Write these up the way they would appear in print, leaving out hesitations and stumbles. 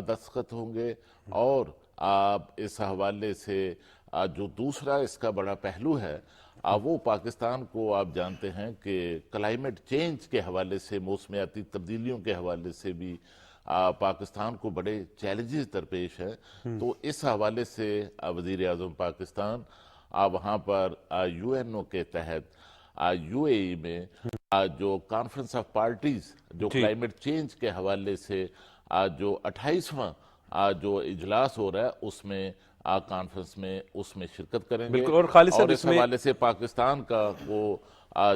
دستخط ہوں گے. اور اس حوالے سے جو دوسرا اس کا بڑا پہلو ہے وہ پاکستان کو آپ جانتے ہیں کہ کلائمیٹ چینج کے حوالے سے, موسمیاتی تبدیلیوں کے حوالے سے بھی پاکستان کو بڑے چیلنجز درپیش ہیں. تو اس حوالے سے وزیر اعظم پاکستان وہاں پر یو این او کے تحت یو اے ای میں جو کانفرنس آف پارٹیز جو کلائمیٹ چینج کے حوالے سے جو 28واں جو اجلاس ہو رہا ہے اس میں کانفرنس میں اس میں شرکت کریں گے. بالکل. اور خالد صاحب اس حوالے سے پاکستان کا وہ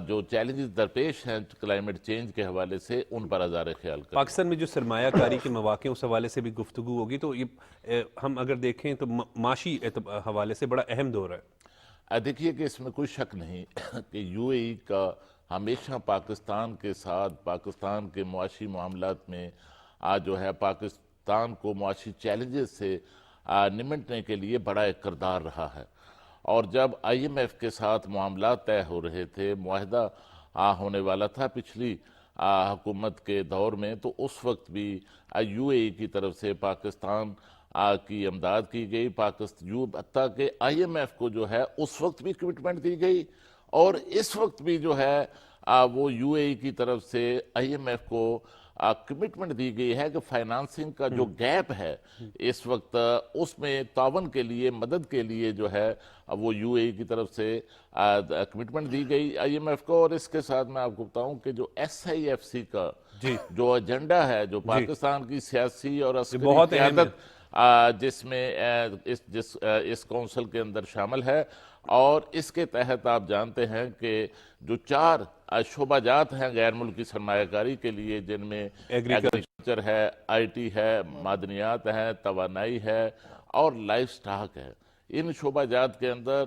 جو چیلنجز درپیش ہیں کلائمیٹ چینج کے حوالے سے ان پر ازار خیال کریں. پاکستان میں جو سرمایہ کاری کے مواقع اس حوالے سے بھی گفتگو ہوگی. تو یہ ہم اگر دیکھیں تو معاشی حوالے سے بڑا اہم دور ہے. دیکھیے کہ اس میں کوئی شک نہیں کہ یو اے ای کا ہمیشہ پاکستان کے ساتھ, پاکستان کے معاشی معاملات میں جو ہے پاکستان کو معاشی چیلنجز سے نمٹنے کے لیے بڑا ایک کردار رہا ہے. اور جب آئی ایم ایف کے ساتھ معاملات طے ہو رہے تھے, معاہدہ ہونے والا تھا پچھلی حکومت کے دور میں, تو اس وقت بھی یو اے ای کی طرف سے پاکستان کی امداد کی گئی. حتیٰ کہ آئی ایم ایف کو جو ہے اس وقت بھی کمٹمنٹ دی گئی, اور اس وقت بھی جو ہے وہ یو اے ای کی طرف سے آئی ایم ایف کو کمٹمنٹ دی گئی ہے کہ فائنانسنگ کا جو گیپ ہے اس وقت اس میں تعاون کے لیے, مدد کے لیے جو ہے وہ یو اے ای کی طرف سے کمٹمنٹ دی گئی آئی ایم ایف کو. اور اس کے ساتھ میں آپ کو بتاؤں کہ جو ایس آئی ایف سی کا جو ایجنڈا ہے, جو پاکستان کی سیاسی اور عسکری قیادت جس میں اس کونسل کے اندر شامل ہے, اور اس کے تحت آپ جانتے ہیں کہ جو 4 شعبہ جات ہیں غیر ملکی سرمایہ کاری کے لیے, جن میں ایگریکلچر ہے, آئی ٹی ہے, معدنیات ہیں, توانائی ہے اور لائف سٹاک ہے. ان شعبہ جات کے اندر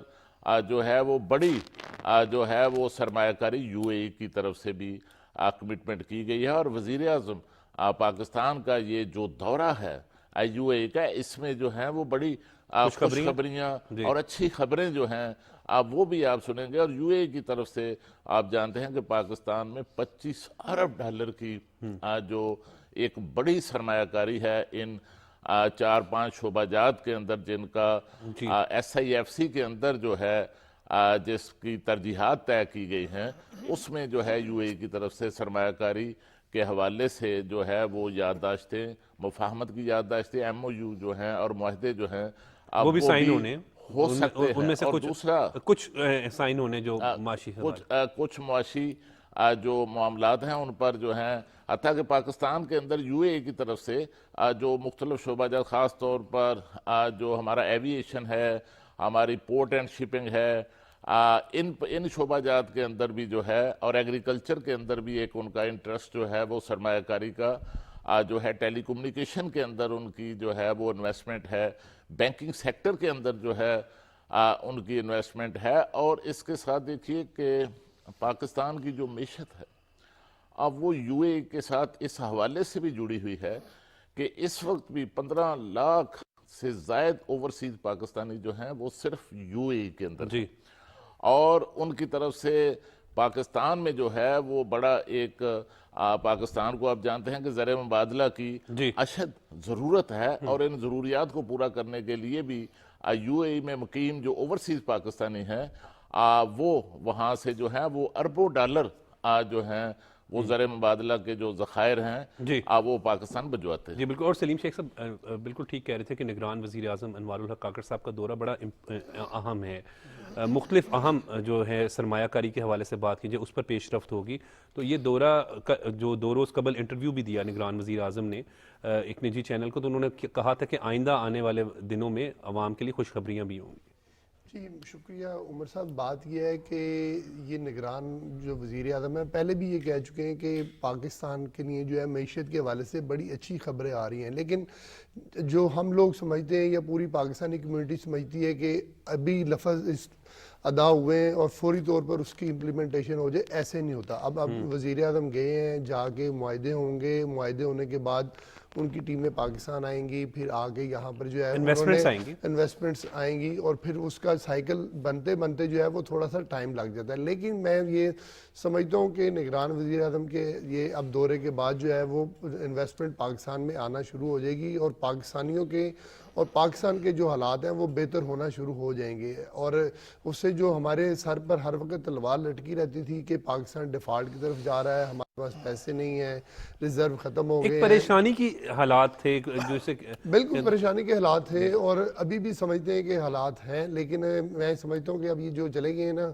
جو ہے وہ بڑی جو ہے وہ سرمایہ کاری یو اے ای کی طرف سے بھی کمٹمنٹ کی گئی ہے. اور وزیر اعظم پاکستان کا یہ جو دورہ ہے یو اے ای کا, اس میں جو ہیں وہ بڑی خوشخبریاں اور اچھی خبریں جو ہیں وہ بھی آپ سنیں گے. اور یو اے ای کی طرف سے آپ جانتے ہیں کہ پاکستان میں $25 ارب کی جو ایک بڑی سرمایہ کاری ہے ان 4-5 شعبہ جات کے اندر, جن کا ایس آئی ایف سی کے اندر جو ہے جس کی ترجیحات طے کی گئی ہیں, اس میں جو ہے یو اے ای کی طرف سے سرمایہ کاری کے حوالے سے جو ہے وہ یادداشتیں, مفاہمت کی یادداشتیں, ایم او یو جو ہیں اور معاہدے جو ہیں وہ بھی سائن ہونے ہو سکتے ہیں. ان میں سے اور دوسرا کچھ سائن ہونے جو معاشی کچھ معاشی جو معاملات ہیں ان پر جو ہیں, حتیٰ کہ پاکستان کے اندر یو اے ای کی طرف سے جو مختلف شعبہ جات, خاص طور پر جو ہمارا ایوییشن ہے, ہماری پورٹ اینڈ شپنگ ہے, ان شعبہ جات کے اندر بھی جو ہے, اور ایگریکلچر کے اندر بھی ایک ان کا انٹرسٹ جو ہے وہ سرمایہ کاری کا جو ہے, ٹیلی کمیونیکیشن کے اندر ان کی جو ہے وہ انویسٹمنٹ ہے, بینکنگ سیکٹر کے اندر جو ہے ان کی انویسٹمنٹ ہے. اور اس کے ساتھ دیکھیے کہ پاکستان کی جو معیشت ہے اب وہ یو اے ای کے ساتھ اس حوالے سے بھی جڑی ہوئی ہے کہ اس وقت بھی 15 لاکھ سے زائد اوورسیز پاکستانی جو ہیں وہ صرف یو اے ای کے اندر ہیں, اور ان کی طرف سے پاکستان میں جو ہے وہ بڑا ایک پاکستان کو آپ جانتے ہیں کہ زر مبادلہ کی اشد ضرورت ہے, اور ان ضروریات کو پورا کرنے کے لیے بھی یو اے ای میں مقیم جو اوورسیز پاکستانی ہیں وہ وہاں سے جو ہیں وہ اربوں ڈالر جو ہیں وہ زر مبادلہ کے جو ذخائر ہیں وہ پاکستان بھجواتے ہیں. جی بالکل. اور سلیم شیخ صاحب بالکل ٹھیک کہہ رہے تھے کہ نگران وزیر اعظم انوار الحق کاکڑ صاحب کا دورہ بڑا اہم ہے. مختلف اہم جو ہے سرمایہ کاری کے حوالے سے بات کیجیے, اس پر پیش رفت ہوگی. تو یہ دورہ جو 2 روز قبل انٹرویو بھی دیا نگران وزیر اعظم نے ایک نجی چینل کو, تو انہوں نے کہا تھا کہ آئندہ آنے والے دنوں میں عوام کے لیے خوشخبریاں بھی ہوں گی. جی شکریہ عمر صاحب. بات یہ ہے کہ یہ نگران جو وزیر اعظم ہیں پہلے بھی یہ کہہ چکے ہیں کہ پاکستان کے لیے جو ہے معیشت کے حوالے سے بڑی اچھی خبریں آ رہی ہیں, لیکن جو ہم لوگ سمجھتے ہیں یا پوری پاکستانی کمیونٹی سمجھتی ہے کہ ابھی لفظ ادا ہوئے ہیں اور فوری طور پر اس کی امپلیمنٹیشن ہو جائے, ایسے نہیں ہوتا. اب وزیر اعظم گئے ہیں, جا کے معاہدے ہوں گے, معاہدے ہونے کے بعد ان کی ٹیمیں پاکستان آئیں گی, پھر آگے یہاں پر جو ہے Investments آئیں گی. انویسٹمنٹس آئیں گی, اور پھر اس کا سائیکل بنتے بنتے جو ہے وہ تھوڑا سا ٹائم لگ جاتا ہے. لیکن میں یہ سمجھتا ہوں کہ نگران وزیر اعظم کے یہ اب دورے کے بعد جو ہے وہ انویسٹمنٹ پاکستان میں آنا شروع ہو جائے گی, اور پاکستانیوں کے اور پاکستان کے جو حالات ہیں وہ بہتر ہونا شروع ہو جائیں گے. اور اس سے جو ہمارے سر پر ہر وقت تلوار لٹکی رہتی تھی کہ پاکستان ڈیفالٹ کی طرف جا رہا ہے, ہمارے پاس پیسے نہیں ہیں, ریزرو ختم ہو گئے ایک پریشانی کی حالات تھے جو سے بالکل پریشانی کے حالات تھے, اور ابھی بھی سمجھتے ہیں کہ حالات ہیں. لیکن میں سمجھتا ہوں کہ اب یہ جو چلے گئے ہیں نا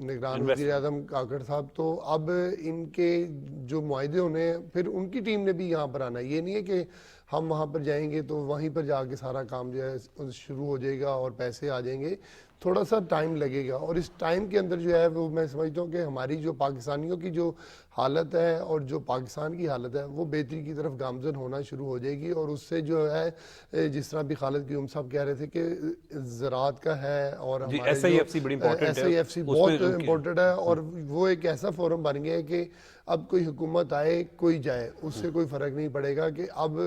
نگران وزیر اعظم کاکڑ صاحب, تو اب ان کے جو معاہدے ہونے ہیں پھر ان کی ٹیم نے بھی یہاں پر آنا ہے. یہ نہیں ہے کہ ہم وہاں پر جائیں گے تو وہیں پر جا کے سارا کام جو ہے شروع ہو جائے گا اور پیسے آ جائیں گے. تھوڑا سا ٹائم لگے گا, اور اس ٹائم کے اندر جو ہے وہ میں سمجھتا ہوں کہ ہماری جو پاکستانیوں کی جو حالت ہے اور جو پاکستان کی حالت ہے وہ بہتری کی طرف گامزن ہونا شروع ہو جائے گی. اور اس سے جو ہے جس طرح بھی خالد قیوم صاحب کہہ رہے تھے کہ زراعت کا ہے, اور SIFC بڑی امپورٹنٹ ہے, SIFC بہت امپورٹنٹ ہے, اور وہ ایک ایسا فورم بن گیا ہے کہ اب کوئی حکومت آئے کوئی جائے اس سے کوئی فرق نہیں پڑے گا, کہ اب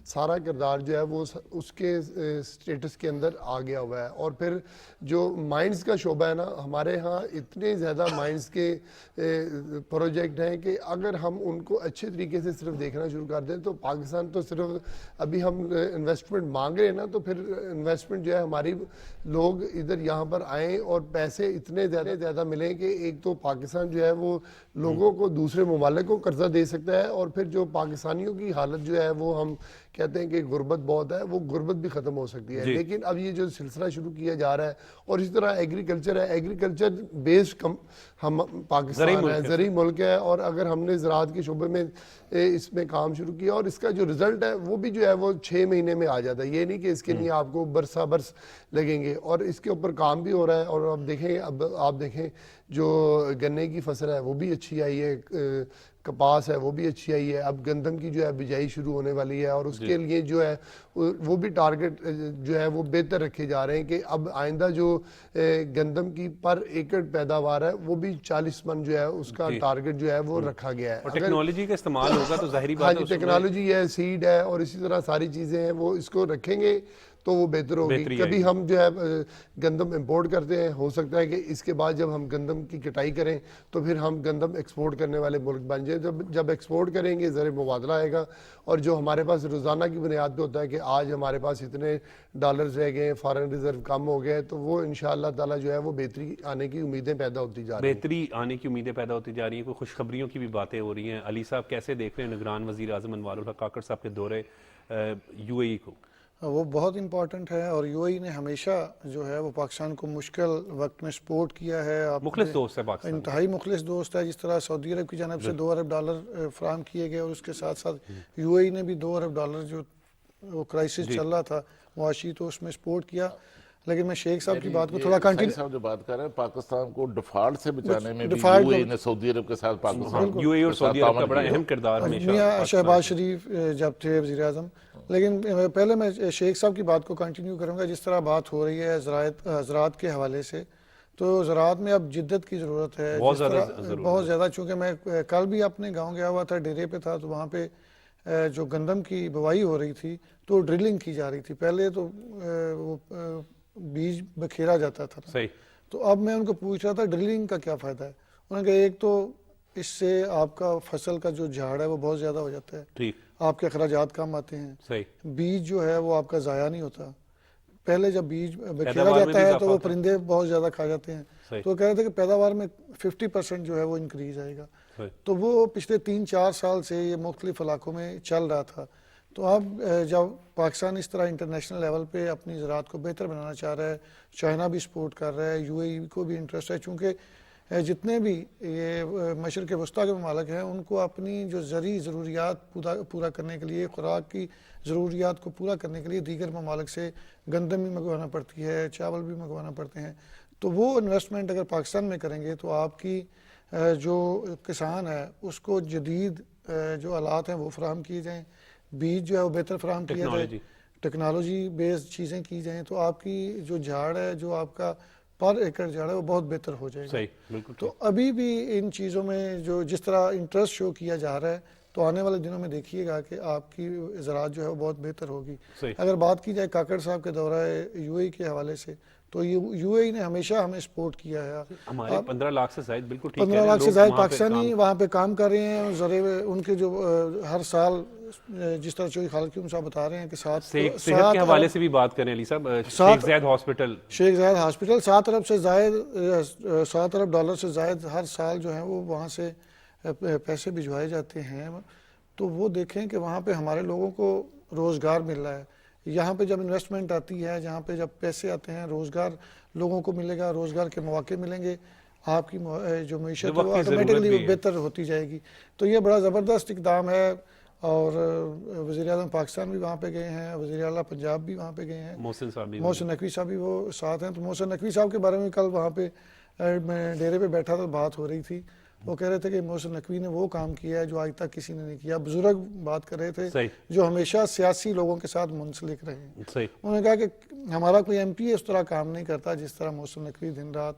سارا کردار جو ہے وہ اس کے سٹیٹس کے اندر آ گیا ہوا ہے. اور پھر جو مائنڈز کا شعبہ ہے نا, ہمارے ہاں اتنے زیادہ مائنڈز کے پروجیکٹ ہیں کہ اگر ہم ان کو اچھے طریقے سے صرف دیکھنا شروع کر دیں تو پاکستان تو صرف ابھی ہم انویسٹمنٹ مانگ رہے ہیں نا, تو پھر انویسٹمنٹ جو ہے ہماری لوگ ادھر یہاں پر آئیں اور پیسے اتنے زیادہ ملیں کہ ایک تو پاکستان جو ہے وہ لوگوں کو دوسرے ممالک کو قرضہ دے سکتا ہے, اور پھر جو پاکستانیوں کی حالت جو ہے وہ ہم کہتے ہیں کہ غربت بہت ہے, وہ غربت بھی ختم ہو سکتی ہے. لیکن اب یہ جو سلسلہ شروع کیا جا رہا ہے, اور اسی طرح ایگریکلچر ہے, ایگریکلچر بیسڈ ہم پاکستان ہے, زرعی ملک ہے, اور اگر ہم نے زراعت کے شعبے میں اس میں کام شروع کیا اور اس کا جو رزلٹ ہے وہ بھی جو ہے وہ 6 مہینے میں آ جاتا ہے. یہ نہیں کہ اس کے لیے آپ کو برسا برس لگیں گے, اور اس کے اوپر کام بھی ہو رہا ہے. اور اب دیکھیں, اب آپ دیکھیں جو گنے کی فصل ہے وہ بھی اچھی آئی ہے, کپاس ہے وہ بھی اچھی آئی ہے, اب گندم کی جو ہے بجائی شروع ہونے والی ہے, اور اس کے لیے جو ہے وہ بھی ٹارگٹ جو ہے وہ بہتر رکھے جا رہے ہیں کہ اب آئندہ جو گندم کی پر ایکڑ پیداوار ہے وہ بھی 40 من جو ہے اس کا ٹارگٹ جو ہے وہ رکھا گیا ہے. اور ٹیکنالوجی کا استعمال ہوگا تو ظاہری بات ہے, ٹیکنالوجی ہے, سیڈ ہے, اور اسی طرح ساری چیزیں ہیں, وہ اس کو رکھیں گے تو وہ بہتر ہوگی. کبھی ہم جو ہے گندم امپورٹ کرتے ہیں, ہو سکتا ہے کہ اس کے بعد جب ہم گندم کی کٹائی کریں تو پھر ہم گندم ایکسپورٹ کرنے والے ملک بن جائیں. جب ایکسپورٹ کریں گے زر مبادلہ آئے گا, اور جو ہمارے پاس روزانہ کی بنیاد پہ ہوتا ہے کہ آج ہمارے پاس اتنے ڈالرز رہ گئے, فارن ریزرو کم ہو گئے, تو وہ انشاءاللہ تعالی جو ہے وہ بہتری آنے کی امیدیں پیدا ہوتی جا رہی ہیں. بہتری آنے کی امیدیں پیدا ہوتی جا رہی ہیں. کوئی خوشخبریوں کی بھی باتیں ہو رہی ہیں. علی صاحب کیسے دیکھ رہے ہیں نگران وزیر اعظم انوار الحق کاکڑ صاحب کے دورے UAE کو؟ وہ بہت امپورٹنٹ ہے, اور UAE نے ہمیشہ جو ہے وہ پاکستان کو مشکل وقت میں سپورٹ کیا ہے. مخلص دوست ہے پاکستان, انتہائی مخلص دوست ہے. جس طرح سعودی عرب کی جانب سے $2 ارب فراہم کیے گئے, اور اس کے ساتھ ساتھ UAE نے بھی $2 ارب جو وہ کرائسس چل رہا تھا معاشی, تو اس میں سپورٹ کیا. لیکن میں شیخ صاحب کی بات کو تھوڑا کنٹینیو صاحب جو بات کر رہے ہیں, پاکستان کو ڈیفالٹ سے بچانے میں بھی UAE نے سعودی عرب کے ساتھ پاکستان UAE اور سعودی عرب کا بڑا اہم کردار ہمیشہ. میاں شہباز شریف جب تھے وزیر اعظم. لیکن پہلے میں شیخ صاحب کی بات کو کنٹینیو کروں گا. جس طرح بات ہو رہی ہے زراعت کے حوالے سے, تو زراعت میں اب جدت کی ضرورت ہے بہت زیادہ. چونکہ میں کل بھی اپنے گاؤں گیا ہوا تھا, ڈیرے پہ تھا, تو وہاں پہ جو گندم کی بوائی ہو رہی تھی تو ڈرلنگ کی جا رہی تھی. پہلے تو وہ بیج بکھیرا جاتا تھا, تو اب میں ان کو پوچھ رہا تھا ڈرلنگ کا کیا فائدہ ہے. انہوں نے کہا ایک تو اس سے آپ کا فصل کا جو جھاڑ ہے وہ بہت زیادہ ہو جاتا ہے, آپ کے اخراجات کم آتے ہیں, بیج جو ہے وہ آپ کا ضائع نہیں ہوتا. پہلے جب بیج بکھیرا جاتا ہے تو وہ پرندے بہت زیادہ کھا جاتے ہیں. تو کہہ رہے تھے کہ پیداوار میں 50% جو ہے وہ انکریز آئے گا. تو وہ پچھلے 3-4 سال سے یہ مختلف علاقوں میں چل رہا تھا. تو اب جب پاکستان اس طرح انٹرنیشنل لیول پہ اپنی زراعت کو بہتر بنانا چاہ رہا ہے, چائنا بھی سپورٹ کر رہا ہے, UAE کو بھی انٹرسٹ ہے, چونکہ جتنے بھی یہ مشرق وسطیٰ کے ممالک ہیں ان کو اپنی جو زرعی ضروریات پورا کرنے کے لیے, خوراک کی ضروریات کو پورا کرنے کے لیے دیگر ممالک سے گندم بھی منگوانا پڑتی ہے, چاول بھی منگوانا پڑتے ہیں. تو وہ انویسٹمنٹ اگر پاکستان میں کریں گے تو آپ کی جو کسان ہے اس کو جدید جو آلات ہیں وہ فراہم کیے جائیں, بیج جو ہے وہ بہتر فراہم کیا جائے, ٹیکنالوجی بیسڈ چیزیں کی جائیں, تو آپ کی جو جھاڑ ہے, جو آپ کا پر ایکڑ جھاڑ ہے, وہ بہت بہتر ہو جائے گا. تو ابھی بھی ان چیزوں میں جو جس طرح انٹرسٹ شو کیا جا رہا ہے, تو آنے والے دنوں میں دیکھیے گا کہ آپ کی زراعت جو ہے وہ بہت بہتر ہوگی. صحیح. اگر بات کی جائے کاکڑ صاحب کے دورہ یو اے کے حوالے سے تو یو اے نے ہمیشہ ہمیں سپورٹ کیا ہے. ہمارے 15 لاکھ سے زائد بالکل ٹھیک 15 لاکھ سے زائد پاکستانی وہاں پہ کام کر رہے ہیں. ان کے جو ہر سال جس طرح چوئی خالد کیوم صاحب بتا رہے ہیں کہ صحت کے حوالے سے بھی بات کریں علی صاحب. شیخ زاید ہاسپٹل 7 ارب سے زائد $7 ارب سے زائد ہر سال جو ہے وہ وہاں سے پیسے بھجوائے جاتے ہیں. تو وہ دیکھیں کہ وہاں پہ ہمارے لوگوں کو روزگار مل رہا ہے. یہاں پہ جب انویسٹمنٹ آتی ہے, جہاں پہ جب پیسے آتے ہیں, روزگار لوگوں کو ملے گا, روزگار کے مواقع ملیں گے, آپ کی جو معیشت وہ آٹومیٹکلی بہتر ہوتی جائے گی. تو یہ بڑا زبردست اقدام ہے. اور وزیر اعظم پاکستان بھی وہاں پہ گئے ہیں, وزیر اعلیٰ پنجاب بھی وہاں پہ گئے ہیں, محسن نقوی صاحب بھی وہ ساتھ ہیں. تو محسن نقوی صاحب کے بارے میں کل وہاں پہ میں ڈیرے پہ بیٹھا تھا, بات ہو رہی تھی. وہ کہہ رہے تھے کہ محسن نقوی نے وہ کام کیا ہے جو آج تک کسی نے نہیں کیا. بزرگ بات کر رہے تھے جو ہمیشہ سیاسی لوگوں کے ساتھ منسلک رہے ہیں. انہوں نے کہا کہ ہمارا کوئی ایم پی اس طرح کام نہیں کرتا جس طرح محسن نقوی دن رات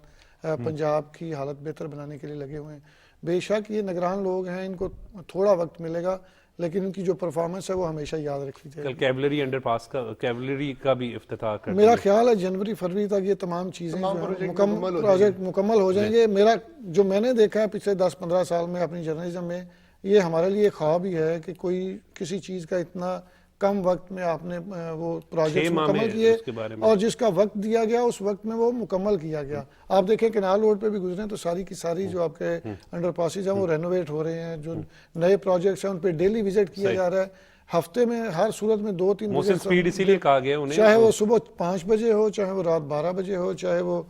پنجاب کی حالت بہتر بنانے کے لیے لگے ہوئے ہیں. بے شک یہ نگران لوگ ہیں, ان کو تھوڑا وقت ملے گا, لیکن ان کی جو پرفارمنس ہے وہ ہمیشہ یاد رکھی جائے. کل کیولری انڈر پاس کا کیولری کا بھی افتتاح کر میرا خیال ہے جنوری فروری تک یہ تمام چیزیں پروجیکٹ مکمل ہو جائیں گے. میرا جو میں نے دیکھا ہے پچھلے 10-15 سال میں اپنی جرنلزم میں, یہ ہمارے لیے خواب ہی ہے کہ کوئی کسی چیز کا اتنا کم وقت میں آپ نے وہ پروجیکٹ مکمل کیے, اور جس کا وقت دیا گیا اس وقت میں وہ مکمل کیا گیا. آپ دیکھیں کینال روڈ پہ بھی گزرے تو ساری کی ساری جو آپ کے انڈر پاسز ہیں وہ رینوویٹ ہو رہے ہیں. جو نئے پروجیکٹس ہیں ان پہ ڈیلی وزٹ کیا جا رہا ہے. ہفتے میں ہر صورت میں 2-3 بجے, چاہے وہ صبح 5 بجے ہو, چاہے وہ رات 12 بجے ہو, چاہے وہ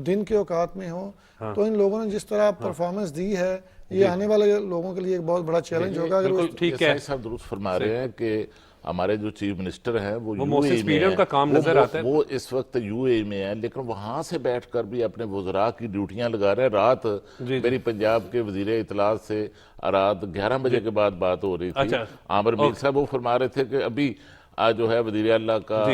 دن کے اوقات میں ہو. تو ان لوگوں نے جس طرح پرفارمنس دی ہے, یہ آنے والے لوگوں کے لیے ایک بہت بڑا چیلنج ہوگا. ٹھیک ہے صاحب درست فرما رہے ہیں کہ ہمارے جو چیف منسٹر ہیں وہ یو اے میں کا کام نظر آتا ہے, وہ اس وقت یو اے میں ہیں, لیکن وہاں سے بیٹھ کر بھی اپنے وزراء کی ڈیوٹیاں لگا رہے ہیں. رات میری پنجاب کے وزیر اطلاعات سے رات 11 بجے کے بعد بات ہو رہی تھی. عامر میر صاحب وہ فرما رہے تھے کہ ابھی جو ہے وزیر اعلیٰ کا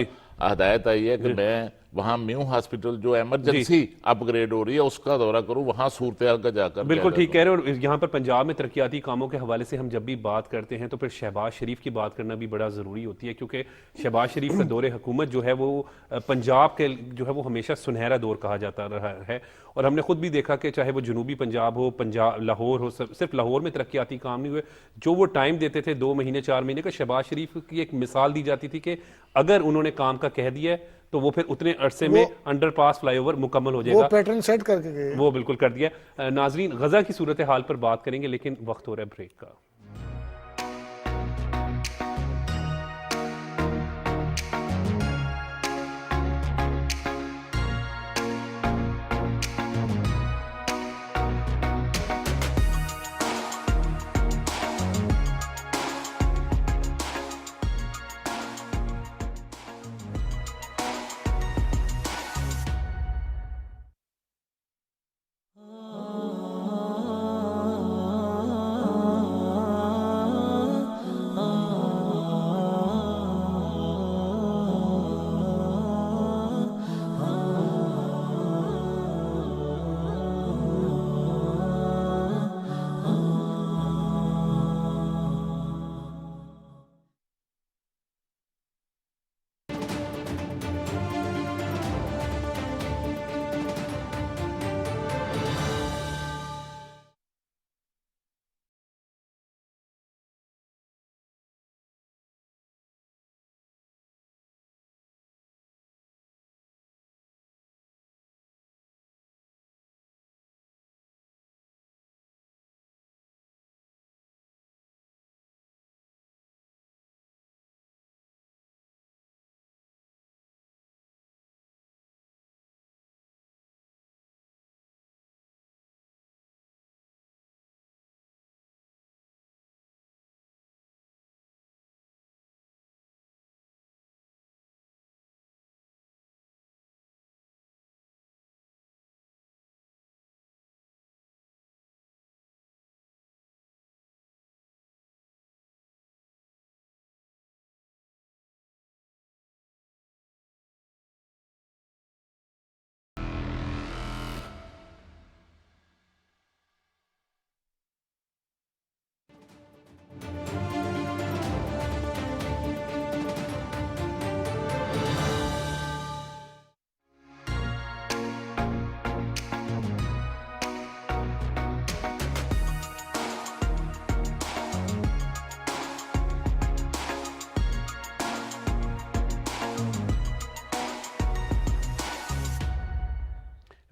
ہدایت آئی ہے کہ میں وہاں میوں ہاسپٹل جو ایمرجنسی اپ گریڈ ہو رہی ہے اس کا دورہ کروں, وہاں صورتحال کا جا کر. بالکل ٹھیک کہہ رہے ہیں. اور یہاں پر پنجاب میں ترقیاتی کاموں کے حوالے سے ہم جب بھی بات کرتے ہیں تو پھر شہباز شریف کی بات کرنا بھی بڑا ضروری ہوتی ہے, کیونکہ شہباز شریف کا دور حکومت جو ہے وہ پنجاب کے جو ہے وہ ہمیشہ سنہرا دور کہا جاتا رہا ہے. اور ہم نے خود بھی دیکھا کہ چاہے وہ جنوبی پنجاب ہو, پنجاب لاہور ہو, صرف لاہور میں ترقیاتی کام نہیں ہوئے. جو وہ ٹائم دیتے تھے 2 مہینے 4 مہینے کا, شہباز شریف کی ایک مثال دی جاتی تھی کہ اگر انہوں نے کام کا کہہ دیا ہے تو وہ پھر اتنے عرصے میں انڈر پاس فلائی اوور مکمل ہو جائے گا. وہ پیٹرن سیٹ کر کے گئے, وہ بالکل کر دیا. ناظرین غزہ کی صورتحال پر بات کریں گے, لیکن وقت ہو رہا ہے بریک کا.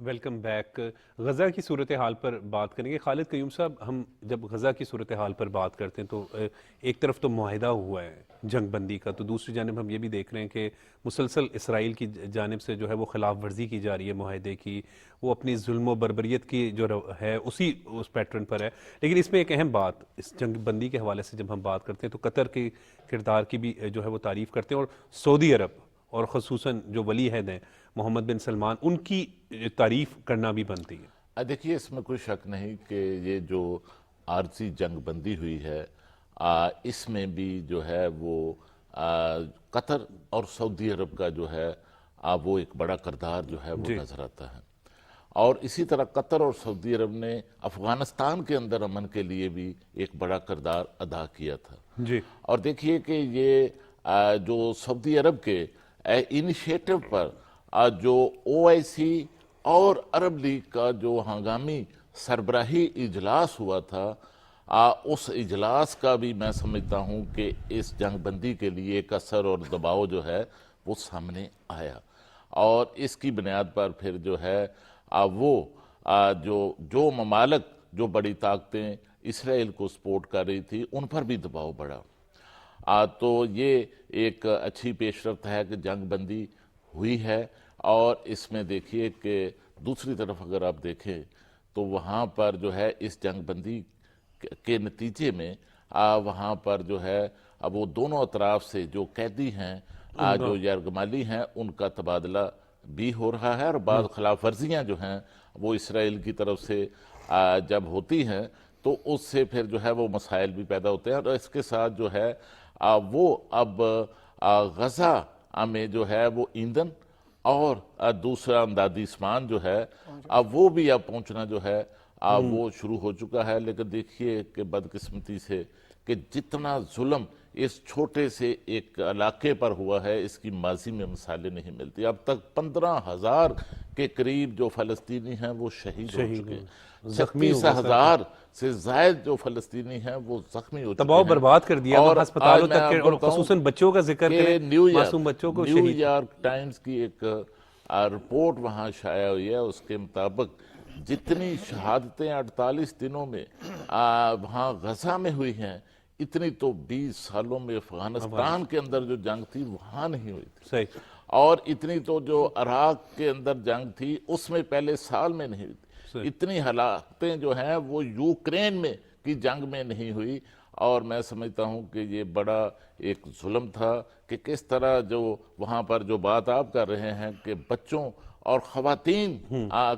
Welcome back. غزہ کی صورتحال پر بات کریں گے. خالد قیوم صاحب, ہم جب غزہ کی صورتحال پر بات کرتے ہیں تو ایک طرف تو معاہدہ ہوا ہے جنگ بندی کا, تو دوسری جانب ہم یہ بھی دیکھ رہے ہیں کہ مسلسل اسرائیل کی جانب سے جو ہے وہ خلاف ورزی کی جا رہی ہے معاہدے کی. وہ اپنی ظلم و بربریت کی جو ہے اس پیٹرن پر ہے. لیکن اس میں ایک اہم بات, اس جنگ بندی کے حوالے سے جب ہم بات کرتے ہیں تو قطر کے کردار کی بھی جو ہے وہ تعریف کرتے ہیں, اور سعودی عرب اور خصوصاً جو ولی عہد ہیں محمد بن سلمان, ان کی تعریف کرنا بھی بنتی ہے. دیکھیے, اس میں کوئی شک نہیں کہ یہ جو عارضی جنگ بندی ہوئی ہے اس میں بھی جو ہے وہ قطر اور سعودی عرب کا جو ہے وہ ایک بڑا کردار جو ہے وہ نظر آتا ہے. اور اسی طرح قطر اور سعودی عرب نے افغانستان کے اندر امن کے لیے بھی ایک بڑا کردار ادا کیا تھا. جی, اور دیکھیے کہ یہ جو سعودی عرب کے انیشیٹو پر جو OIC اور عرب لیگ کا جو ہنگامی سربراہی اجلاس ہوا تھا, اس اجلاس کا بھی میں سمجھتا ہوں کہ اس جنگ بندی کے لیے ایک اثر اور دباؤ جو ہے وہ سامنے آیا. اور اس کی بنیاد پر پھر جو ہے وہ جو ممالک جو بڑی طاقتیں اسرائیل کو سپورٹ کر رہی تھی ان پر بھی دباؤ بڑھا. تو یہ ایک اچھی پیش رفت ہے کہ جنگ بندی ہوئی ہے. اور اس میں دیکھیے کہ دوسری طرف اگر آپ دیکھیں تو وہاں پر جو ہے اس جنگ بندی کے نتیجے میں وہاں پر جو ہے اب وہ دونوں اطراف سے جو قیدی ہیں جو یرغمالی ہیں ان کا تبادلہ بھی ہو رہا ہے. اور بعض خلاف ورزیاں جو ہیں وہ اسرائیل کی طرف سے جب ہوتی ہیں تو اس سے پھر جو ہے وہ مسائل بھی پیدا ہوتے ہیں. اور اس کے ساتھ جو ہے وہ اب غزہ میں جو ہے وہ ایندھن اور دوسرا امدادی سامان جو ہے وہ بھی اب پہنچنا جو ہے وہ شروع ہو چکا ہے. لیکن دیکھیے کہ بدقسمتی سے کہ جتنا ظلم اس چھوٹے سے ایک علاقے پر ہوا ہے اس کی ماضی میں مثالیں نہیں ملتی. اب تک 15,000 کے قریب جو فلسطینی ہیں وہ شہید ہو چکے ہیں. 36,000 سے زائد جو فلسطینی ہیں وہ زخمی ہو چکے ہیں. تباہ برباد کر دیا ہسپتالوں تک کے, اور خصوصاً بچوں کا ذکر کریں, معصوم بچوں کو شہید. نیو یارک ٹائمز کی ایک رپورٹ وہاں شائع ہوئی ہے, اس کے مطابق جتنی شہادتیں 48 دنوں میں وہاں غزہ میں ہوئی ہیں اتنی تو 20 سالوں میں افغانستان کے اندر جو جنگ تھی وہاں نہیں ہوئی تھی. صحیح. اور اتنی تو جو عراق کے اندر جنگ تھی اس میں پہلے سال میں نہیں ہوئی تھی. اتنی ہلاکتیں جو ہیں وہ یوکرین میں کی جنگ میں نہیں ہوئی. اور میں سمجھتا ہوں کہ یہ بڑا ایک ظلم تھا کہ کس طرح جو وہاں پر جو بات آپ کر رہے ہیں کہ بچوں اور خواتین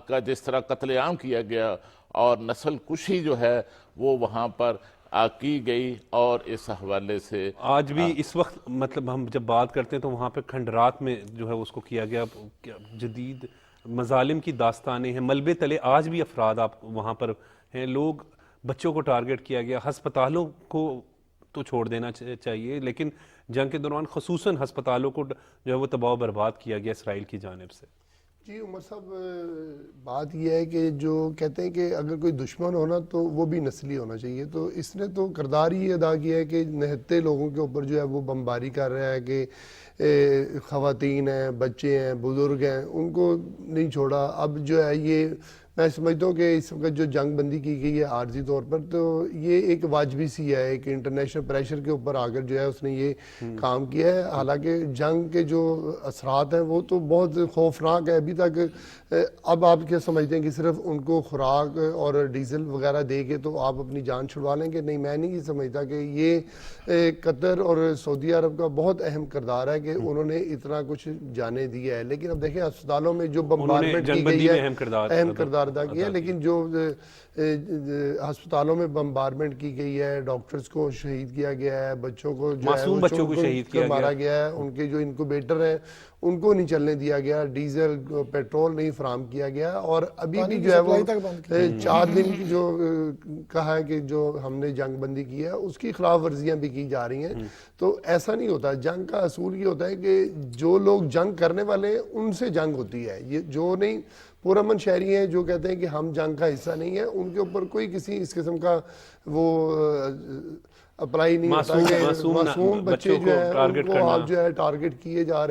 کا جس طرح قتل عام کیا گیا اور نسل کشی جو ہے وہ وہاں پر کی گئی. اور اس حوالے سے آج بھی اس وقت مطلب ہم جب بات کرتے ہیں تو وہاں پہ کھنڈرات میں جو ہے اس کو کیا گیا, جدید مظالم کی داستانیں ہیں. ملبے تلے آج بھی افراد آپ وہاں پر ہیں. لوگ, بچوں کو ٹارگٹ کیا گیا. ہسپتالوں کو تو چھوڑ دینا چاہیے, لیکن جنگ کے دوران خصوصاً ہسپتالوں کو جو ہے وہ تباہ و برباد کیا گیا اسرائیل کی جانب سے. جی عمر صاحب, بات یہ ہے کہ جو کہتے ہیں کہ اگر کوئی دشمن ہونا تو وہ بھی نسلی ہونا چاہیے. تو اس نے تو کردار ہی ادا کیا ہے کہ نہتے لوگوں کے اوپر جو ہے وہ بمباری کر رہا ہے کہ خواتین ہیں, بچے ہیں, بزرگ ہیں, ان کو نہیں چھوڑا. اب جو ہے یہ میں سمجھتا ہوں کہ اس وقت جو جنگ بندی کی گئی ہے عارضی طور پر تو یہ ایک واجبی سی ہے, ایک انٹرنیشنل پریشر کے اوپر آ کر جو ہے اس نے یہ کام کیا ہے. حالانکہ جنگ کے جو اثرات ہیں وہ تو بہت خوفناک ہے ابھی تک. اب آپ کیا سمجھتے ہیں کہ صرف ان کو خوراک اور ڈیزل وغیرہ دے کے تو آپ اپنی جان چھڑوا لیں گے؟ نہیں, میں نہیں سمجھتا کہ یہ قطر اور سعودی عرب کا بہت اہم کردار ہے کہ انہوں نے اتنا کچھ جانے دیا ہے. لیکن اب دیکھیں ہسپتالوں میں جو بمبارمنٹ کی گئی ہے اہم کردار ادا کیا ہے, لیکن جو ہسپتالوں میں بمبارمنٹ کی گئی ہے, ڈاکٹرز کو شہید کیا گیا ہے, بچوں کو جو معصوم بچوں کو شہید کیا مارا گیا ہے, ان کے جو انکوبیٹر ہیں ان کو نہیں چلنے دیا گیا, ڈیزل پیٹرول نہیں فراہم کیا گیا. اور ابھی بھی جو ہے وہ 4 دن کی جو کہا ہے کہ جو ہم نے جنگ بندی کی ہے اس کی خلاف ورزیاں بھی کی جا رہی ہیں. تو ایسا نہیں ہوتا. جنگ کا اصول یہ ہوتا ہے کہ جو لوگ جنگ کرنے والے ہیں ان سے جنگ ہوتی ہے. یہ جو نہیں پرامن شہری ہیں جو کہتے ہیں کہ ہم جنگ کا حصہ نہیں ہے, ان کے اوپر کوئی کسی اس قسم کا وہ اپلائی نہیں ہوتا معصوم- کہ معصوم معصوم بچے بچوں جو کو ہیں target ان کو کرنا۔ آپ جو ہے ٹارگٹ کیے جا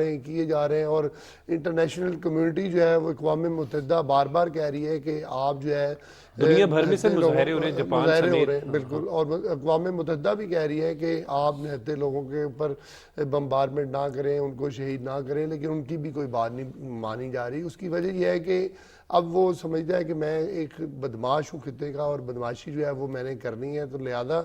رہے ہیں اور انٹرنیشنل کمیونٹی جو ہے وہ اقوام متحدہ بار بار کہہ رہی ہے کہ آپ جو ہے دنیا بھر میں سے نہتے لوگوں- مظاہرے ہو رہے ہیں، جاپان مظاہرے ہو سمیت۔ رہے ہیں بالکل، اور اقوام متحدہ بھی کہہ رہی ہے کہ آپ نہتے لوگوں کے اوپر بمبارمنٹ نہ کریں، ان کو شہید نہ کریں، لیکن ان کی بھی کوئی بات نہیں مانی جا رہی۔ اس کی وجہ یہ ہے کہ اب وہ سمجھتا ہے کہ میں ایک بدماش ہوں خطے کا، اور بدماشی جو ہے وہ میں نے کرنی ہے، تو لہذا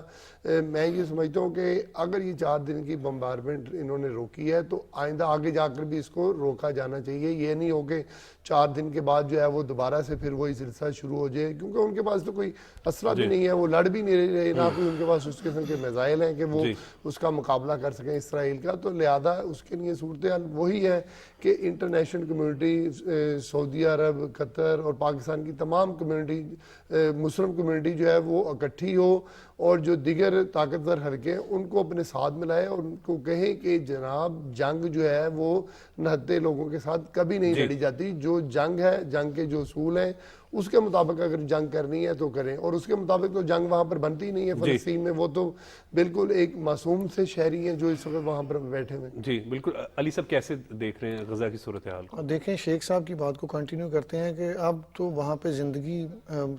میں یہ سمجھتا ہوں کہ اگر یہ 4 دن کی بمبارمنٹ انہوں نے روکی ہے تو آئندہ آگے جا کر بھی اس کو روکا جانا چاہیے۔ یہ نہیں ہو کہ 4 دن کے بعد جو ہے وہ دوبارہ سے پھر وہی سلسلہ شروع ہو جائے، کیونکہ ان کے پاس تو کوئی اسلحہ بھی نہیں ہے، وہ لڑ بھی نہیں رہے، نہ کوئی ان کے پاس اس قسم کے میزائل ہیں کہ وہ اس کا مقابلہ کر سکیں اسرائیل کا۔ تو لہذا اس کے لیے صورتحال وہی ہے کہ انٹرنیشنل کمیونٹی، سعودی عرب، قطر اور پاکستان کی تمام کمیونٹی، مسلم کمیونٹی جو ہے وہ اکٹھی ہو، اور جو دیگر طاقتور حلقے ہیں ان کو اپنے ساتھ ملائے اور ان کو کہیں کہ جناب جنگ جو ہے وہ نہتے لوگوں کے ساتھ کبھی نہیں لڑی جاتی۔ جو جنگ ہے، جنگ کے جو اصول ہیں اس کے مطابق اگر جنگ کرنی ہے تو کریں، اور اس کے مطابق تو جنگ وہاں پر بنتی نہیں ہے فلسطین میں۔ وہ تو بالکل ایک معصوم سے شہری ہیں جو اس وقت وہاں پر بیٹھے ہوئے ہیں۔ جی بالکل۔ علی صاحب کیسے دیکھ رہے ہیں غزہ کی صورتحال کو؟ دیکھیں شیخ صاحب کی بات کو کنٹینیو کرتے ہیں کہ اب تو وہاں پہ زندگی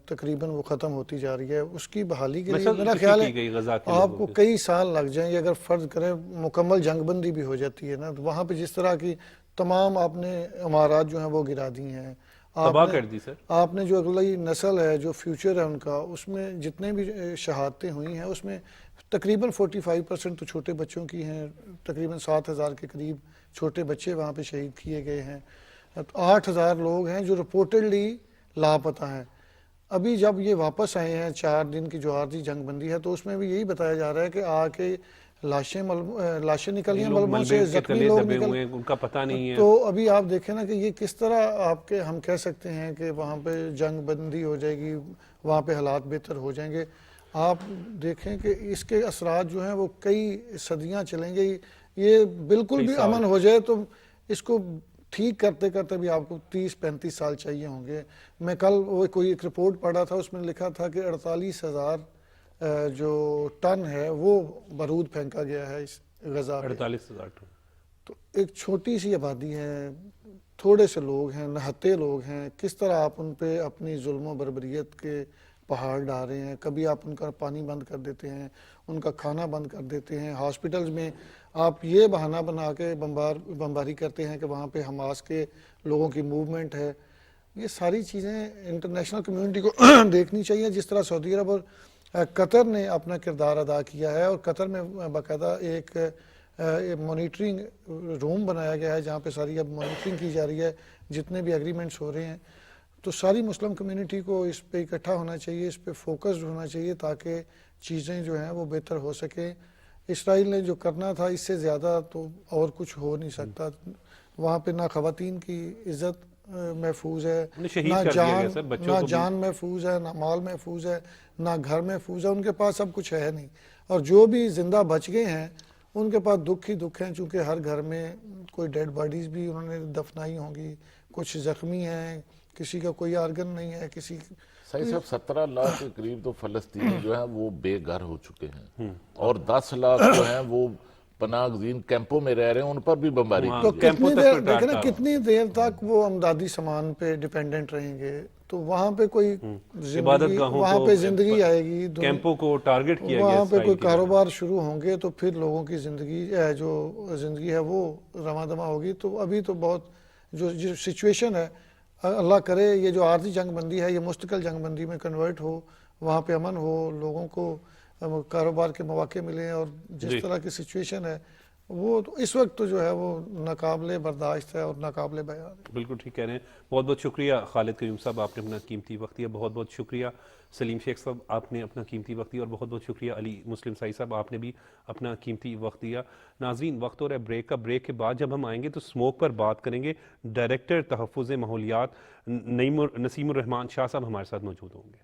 تقریباً وہ ختم ہوتی جا رہی ہے، اس کی بحالی کے لیے میرا خیال ہے آپ کو کئی سال لگ جائیں گے۔ اگر فرض کریں مکمل جنگ بندی بھی ہو جاتی ہے نا، تو وہاں پہ جس طرح کی تمام آپ نے عمارات جو ہیں وہ گرا دی ہیں، تباہ کر دی سر۔ آپ نے جو اگلی نسل ہے، جو فیوچر ہے ان کا، اس میں جتنے بھی شہادتیں ہوئی ہیں اس میں تقریباً 45% تو چھوٹے بچوں کی ہیں، تقریباً 7,000 کے قریب چھوٹے بچے وہاں پہ شہید کیے گئے ہیں، 8,000 لوگ ہیں جو رپورٹڈلی لاپتہ ہیں۔ ابھی جب یہ واپس آئے ہیں 4 دن کی جو عارضی جنگ بندی ہے، تو اس میں بھی یہی بتایا جا رہا ہے کہ آ کے لاشیں نکلی ہیں ملبوں سے، زخمی لوگ نکل، ان کا پتہ نہیں ہے۔ تو ابھی آپ دیکھیں نا کہ یہ کس طرح آپ کے ہم کہہ سکتے ہیں کہ وہاں پہ جنگ بندی ہو جائے گی، وہاں پہ حالات بہتر ہو جائیں گے۔ آپ دیکھیں کہ اس کے اثرات جو ہیں وہ کئی صدیاں چلیں گے۔ یہ بالکل بھی امن ہو جائے تو اس کو ٹھیک کرتے کرتے بھی آپ کو 30-35 سال چاہیے ہوں گے۔ میں کل وہ کوئی ایک رپورٹ پڑھا تھا، اس میں لکھا تھا کہ 48,000 جو ٹن ہے وہ بارود پھینکا گیا ہے اس غزہ پہ۔ 48,000 ٹن۔ تو ایک چھوٹی سی آبادی ہے، تھوڑے سے لوگ ہیں، نہتے لوگ ہیں، کس طرح آپ ان پہ اپنی ظلم و بربریت کے پہاڑ ڈال رہے ہیں۔ کبھی آپ ان کا پانی بند کر دیتے ہیں، ان کا کھانا بند کر دیتے ہیں، ہاسپٹلز میں آپ یہ بہانہ بنا کے بمباری کرتے ہیں کہ وہاں پہ حماس کے لوگوں کی موومنٹ ہے۔ یہ ساری چیزیں انٹرنیشنل کمیونٹی کو دیکھنی چاہیے، جس طرح سعودی عرب اور قطر نے اپنا کردار ادا کیا ہے، اور قطر میں باقاعدہ ایک مانیٹرنگ روم بنایا گیا ہے جہاں پہ ساری اب مانیٹرنگ کی جا رہی ہے، جتنے بھی ایگریمنٹس ہو رہے ہیں۔ تو ساری مسلم کمیونٹی کو اس پہ اکٹھا ہونا چاہیے، اس پہ فوکسڈ ہونا چاہیے تاکہ چیزیں جو ہیں وہ بہتر ہو سکیں۔ اسرائیل نے جو کرنا تھا اس سے زیادہ تو اور کچھ ہو نہیں سکتا۔ وہاں پہ نہ خواتین کی عزت محفوظ ہے، نہ جان محفوظ ہے، نہ مال محفوظ ہے، نہ گھر محفوظ ہے، ان کے پاس سب کچھ ہے نہیں۔ اور جو بھی زندہ بچ گئے ہیں ان کے پاس دکھ ہی دکھ ہیں، چونکہ ہر گھر میں کوئی ڈیڈ باڈیز بھی انہوں نے دفنائی ہوں گی، کچھ زخمی ہیں، کسی کا کوئی آرگن نہیں ہے، کسی صحیح صاحب 17 لاکھ کے قریب تو فلسطینی جو ہیں وہ بے گھر ہو چکے ہیں، اور 10 لاکھ جو ہیں وہ پناہ گزین کیمپوں میں رہ رہے ہیں، ان پر بھی بمباری تو کتنی دیر دیکھیں نا کتنی دیر تک وہ امدادی سامان پہ ڈیپینڈنٹ رہیں گے، تو وہاں پہ کوئی زندگی، وہاں پہ زندگی آئے گی، کیمپوں کو ٹارگٹ کیا گیا، وہاں پہ کوئی کاروبار شروع ہوں گے تو پھر لوگوں کی زندگی جو زندگی ہے وہ رواں دماں ہوگی۔ تو ابھی تو بہت جو سچویشن ہے، اللہ کرے یہ جو عارضی جنگ بندی ہے یہ مستقل جنگ بندی میں کنورٹ ہو، وہاں پہ امن ہو، لوگوں کو کاروبار کے مواقع ملیں، اور جس طرح کی سچویشن ہے وہ اس وقت تو جو ہے وہ ناقابل برداشت ہے اور ناقابل بیان ہے۔ بالکل ٹھیک کہہ رہے ہیں۔ بہت بہت شکریہ خالد قیوم صاحب، آپ نے اپنا قیمتی وقت دیا۔ بہت بہت شکریہ سلیم شیخ صاحب، آپ نے اپنا قیمتی وقت دیا، اور بہت بہت شکریہ علی مسلم سائی صاحب، آپ نے بھی اپنا قیمتی وقت دیا۔ ناظرین وقت ہو رہا ہے بریک کا۔ بریک کے بعد جب ہم آئیں گے تو اسموک پر بات کریں گے۔ ڈائریکٹر تحفظ ماحولیات نسیم الرحمان شاہ صاحب ہمارے ساتھ موجود ہوں گے۔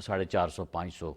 450, 500,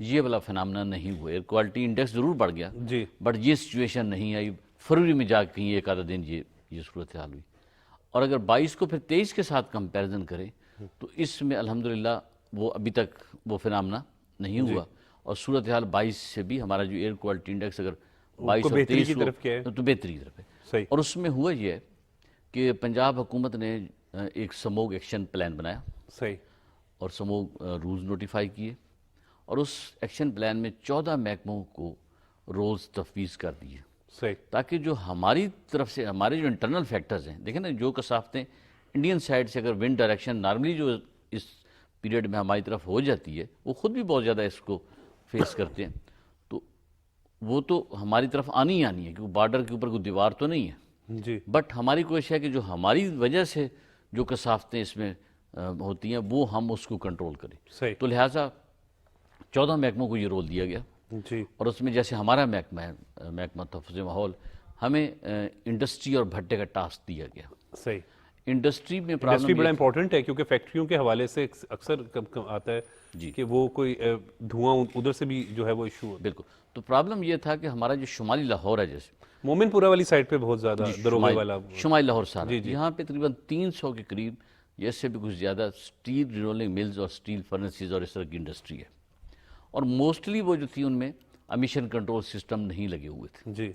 یہ والا فنامنا نہیں ہوا. ایئر کوالٹی انڈیکس ضرور بڑھ گیا جی بٹ یہ سچویشن نہیں آئی. فروری میں جا کے کہیں ایک آدھا دن یہ صورتحال ہوئی. اور اگر 22 کو پھر 23 کے ساتھ کمپیریزن کریں تو اس میں الحمدللہ وہ ابھی تک وہ فنامنا نہیں ہوا. اور صورتحال 22 سے بھی ہمارا جو ایئر کوالٹی انڈیکس اگر 22 اور 23 تو بہتری کی طرف ہے. اور اس میں ہوا یہ ہے کہ پنجاب حکومت نے ایک سموگ ایکشن پلان بنایا صحیح اور سموگ رولز نوٹیفائی کیے. اور اس ایکشن پلان میں 14 محکموں کو رولز تفویض کر دیے صحیح تاکہ جو ہماری طرف سے ہمارے جو انٹرنل فیکٹرز ہیں دیکھیں نا جو کثافتیں انڈین سائڈ سے اگر ونڈ ڈائریکشن نارملی جو اس پیریڈ میں ہماری طرف ہو جاتی ہے وہ خود بھی بہت زیادہ اس کو فیس کرتے ہیں تو وہ تو ہماری طرف آنی ہی آنی ہے کیونکہ بارڈر کے اوپر کوئی دیوار تو نہیں ہے جی بٹ ہماری کوشش ہے کہ جو ہماری وجہ سے جو کثافتیں اس میں ہوتی ہیں وہ ہم اس کو کنٹرول کریں. صحیح تو لہٰذا 14 محکموں کو یہ رول دیا گیا جی اور اس میں جیسے ہمارا محکمہ ہے محکمہ تحفظ ماحول ہمیں انڈسٹری اور بھٹے کا ٹاسک دیا گیا. صحیح انڈسٹری میں انڈسٹری بڑا امپورٹنٹ ہے کیونکہ فیکٹریوں کے حوالے سے اکثر آتا ہے کہ وہ کوئی دھواں ادھر سے بھی جو ہے وہ ایشو ہوتا ہے. بالکل. تو پرابلم یہ تھا کہ ہمارا جو شمالی لاہور ہے جیسے مومن پورہ والی سائڈ پہ بہت زیادہ دروگے والا شمالی لاہور سارا یہاں پہ تقریباً 300 کے قریب یا اس سے بھی کچھ زیادہ اسٹیل رولنگ ملز اور اسٹیل فرنسز اور اس طرح کی انڈسٹری ہے. اور موسٹلی وہ جو تھی ان میں امیشن کنٹرول سسٹم نہیں لگے ہوئے تھے. جی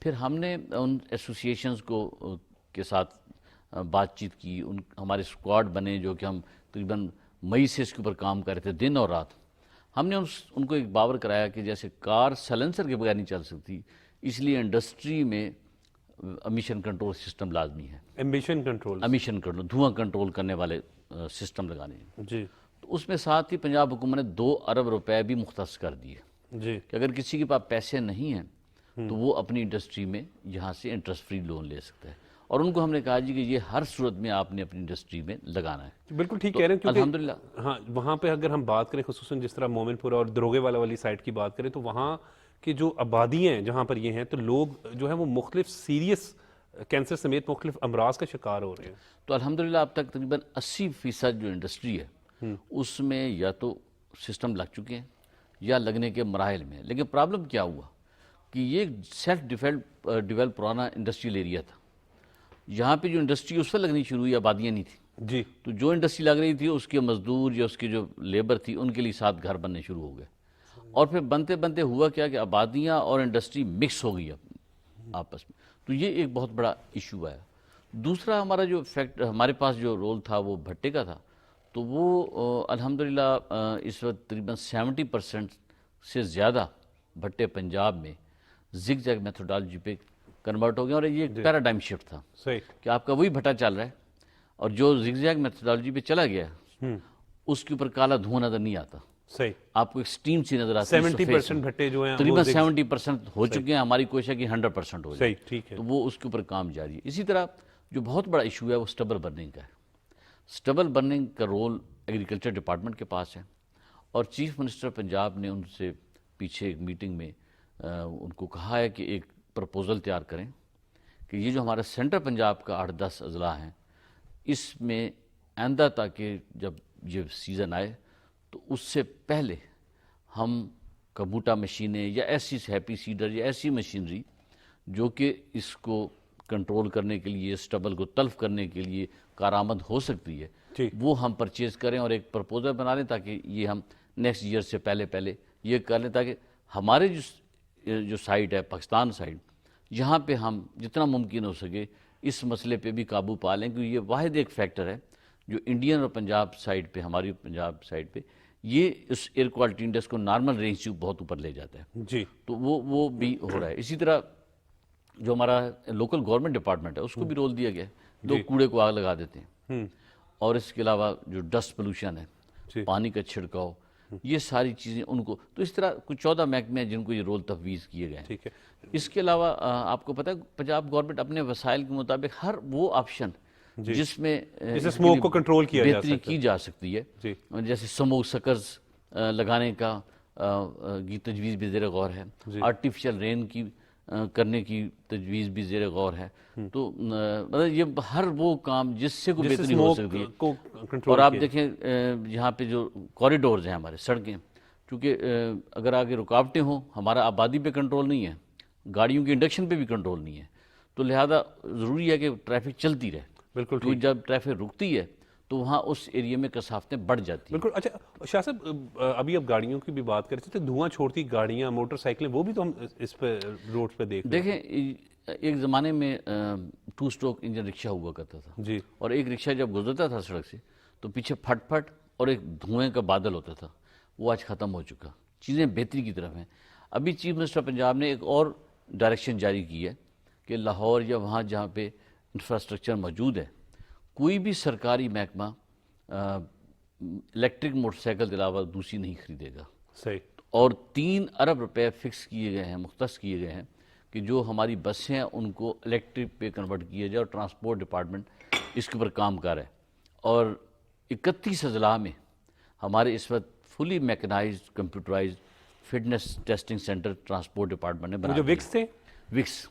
پھر ہم نے ان ایسوسیشنز کو کے ساتھ بات چیت کی. ہمارے اسکواڈ بنے جو کہ ہم تقریباً مئی سے اس کے اوپر کام کر رہے تھے دن اور رات. ہم نے ان کو ایک باور کرایا کہ جیسے کار سائلنسر کے بغیر نہیں چل سکتی اس لیے انڈسٹری میں امیشن کنٹرول سسٹم لازمی ہے. امیشن کنٹرول دھواں کنٹرول کرنے والے سسٹم لگانے ہیں. جی تو اس میں ساتھ ہی پنجاب حکومت نے 2 ارب روپے بھی مختص کر دیے جی کہ اگر کسی کے پاس پیسے نہیں ہیں تو وہ اپنی انڈسٹری میں یہاں سے انٹرسٹ فری لون لے سکتا ہے. اور ان کو ہم نے کہا جی کہ یہ ہر صورت میں آپ نے اپنی انڈسٹری میں لگانا ہے. بالکل ٹھیک کہہ رہے ہیں کیونکہ الحمدللہ ہاں وہاں پہ اگر ہم بات کریں خصوصاً جس طرح مومن پورہ اور دروگے والی سائڈ کی بات کریں تو وہاں کی جو آبادی ہیں جہاں پر یہ ہیں تو لوگ جو ہے وہ مختلف سیریس کینسر سمیت مختلف امراض کا شکار ہو رہے ہیں. تو الحمدللہ اب تک تقریباً 80% جو انڈسٹری ہے اس میں یا تو سسٹم لگ چکے ہیں یا لگنے کے مراحل میں. لیکن پرابلم کیا ہوا کہ یہ سیلف ڈیولپ پرانا انڈسٹریل ایریا تھا. یہاں پہ جو انڈسٹری اس وقت لگنی شروع ہوئی آبادیاں نہیں تھیں جی. تو جو انڈسٹری لگ رہی تھی اس کے مزدور یا اس کی جو لیبر تھی ان کے لیے 7 گھر بننے شروع ہو گئے. اور پھر بنتے بنتے ہوا کیا کہ آبادیاں اور انڈسٹری مکس ہو گئی آپس میں. تو یہ ایک بہت بڑا ایشو آیا. دوسرا ہمارا جو ہمارے پاس جو رول تھا وہ بھٹے کا تھا. تو وہ الحمدللہ اس وقت تقریباً 70% سے زیادہ بھٹے پنجاب میں زگ زیگ میتھڈالوجی پہ کنورٹ ہو گئے. اور یہ ایک پیراڈائم شفٹ تھا کہ آپ کا وہی بھٹا چل رہا ہے اور جو زگ زیگ میتھڈالوجی پہ چلا گیا اس کے اوپر کالا دھواں نظر نہیں آتا. صحیح آپ کو ایک سٹیم سی نظر آتی ہے. 70% بھٹے جو ہیں تقریباً 70% ہو چکے ہیں. ہماری کوشش ہے کہ 100% ہو جائے. ٹھیک ہے. تو وہ اس کے اوپر کام جاری ہے. اسی طرح جو بہت بڑا ایشو ہے وہ سٹبل برننگ کا ہے. سٹبل برننگ کا رول ایگریکلچر ڈپارٹمنٹ کے پاس ہے اور چیف منسٹر پنجاب نے ان سے پیچھے ایک میٹنگ میں ان کو کہا ہے کہ ایک پرپوزل تیار کریں کہ یہ جو ہمارا سینٹر پنجاب کا 8-10 اضلاع ہیں اس میں آئندہ تاکہ جب یہ سیزن آئے تو اس سے پہلے ہم کبوٹا مشینیں یا ایسی ہیپی سیڈر یا ایسی مشینری جو کہ اس کو کنٹرول کرنے کے لیے سٹبل کو تلف کرنے کے لیے کارآمد ہو سکتی ہے وہ ہم پرچیز کریں اور ایک پرپوزل بنا لیں تاکہ یہ ہم نیکسٹ ایئر سے پہلے یہ کر لیں تاکہ ہمارے جو سائٹ ہے پاکستان سائٹ یہاں پہ ہم جتنا ممکن ہو سکے اس مسئلے پہ بھی قابو پا لیں. کیونکہ یہ واحد ایک فیکٹر ہے جو انڈین اور پنجاب سائٹ پہ ہماری پنجاب سائٹ پہ یہ اس ایئر کوالٹی انڈیکس کو نارمل رینج سے بہت اوپر لے جاتا ہے جی. تو وہ بھی ہو رہا ہے. اسی طرح جو ہمارا لوکل گورنمنٹ ڈپارٹمنٹ ہے اس کو بھی رول دیا گیا ہے. لوگ کوڑے کو آگ لگا دیتے ہیں اور اس کے علاوہ جو ڈسٹ پولوشن ہے پانی کا چھڑکاؤ یہ ساری چیزیں ان کو. تو اس طرح کچھ 14 محکمے ہیں جن کو یہ رول تفویض کیے گئے ہیں. اس کے علاوہ آپ کو پتہ ہے پنجاب گورنمنٹ اپنے وسائل کے مطابق ہر وہ آپشن جس میں اسموک کو کنٹرول بہتری کی جا سکتی ہے جیسے سموک سکرز لگانے کا کی تجویز بھی زیر غور ہے. آرٹیفیشل رین کی کرنے کی تجویز بھی زیر غور ہے. تو مطلب یہ ہر وہ کام جس سے کوئی بہتری ہو سکتی ہے. اور آپ دیکھیں یہاں پہ جو کوریڈورز ہیں ہمارے سڑکیں چونکہ اگر آگے رکاوٹیں ہوں، ہمارا آبادی پہ کنٹرول نہیں ہے، گاڑیوں کے انڈکشن پہ بھی کنٹرول نہیں ہے، تو لہذا ضروری ہے کہ ٹریفک چلتی رہے. بالکل تو جب ٹریفک رکتی ہے تو وہاں اس ایریا میں کثافتیں بڑھ جاتی ہیں. بالکل. اچھا شاہ صاحب، ابھی اب گاڑیوں کی بھی بات کریں تو دھواں چھوڑتی گاڑیاں، موٹر سائیکلیں، وہ بھی تو ہم اس پہ روڈ پہ دیکھیں. ایک زمانے میں 2 اسٹروک انجن رکشہ ہوا کرتا تھا جی، اور ایک رکشہ جب گزرتا تھا سڑک سے تو پیچھے پھٹ پھٹ اور ایک دھوئیں کا بادل ہوتا تھا. وہ آج ختم ہو چکا، چیزیں بہتری کی طرف ہیں. ابھی چیف منسٹر پنجاب نے ایک اور ڈائریکشن جاری کی ہے کہ لاہور یا وہاں جہاں پہ انفراسٹرکچر موجود ہے، کوئی بھی سرکاری محکمہ الیکٹرک موٹر سائیکل کے علاوہ دوسری نہیں خریدے گا. صحیح. اور 3 ارب روپے فکس کیے گئے ہیں، مختص کیے گئے ہیں کہ جو ہماری بسیں ہیں ان کو الیکٹرک پہ کنورٹ کیا جائے، اور ٹرانسپورٹ ڈپارٹمنٹ اس کے اوپر کام کر رہا ہے. اور 31 اضلاع میں ہمارے اس وقت fully mechanised computerised fitness testing centre transport department نے بنا جو وکس تھے، وکس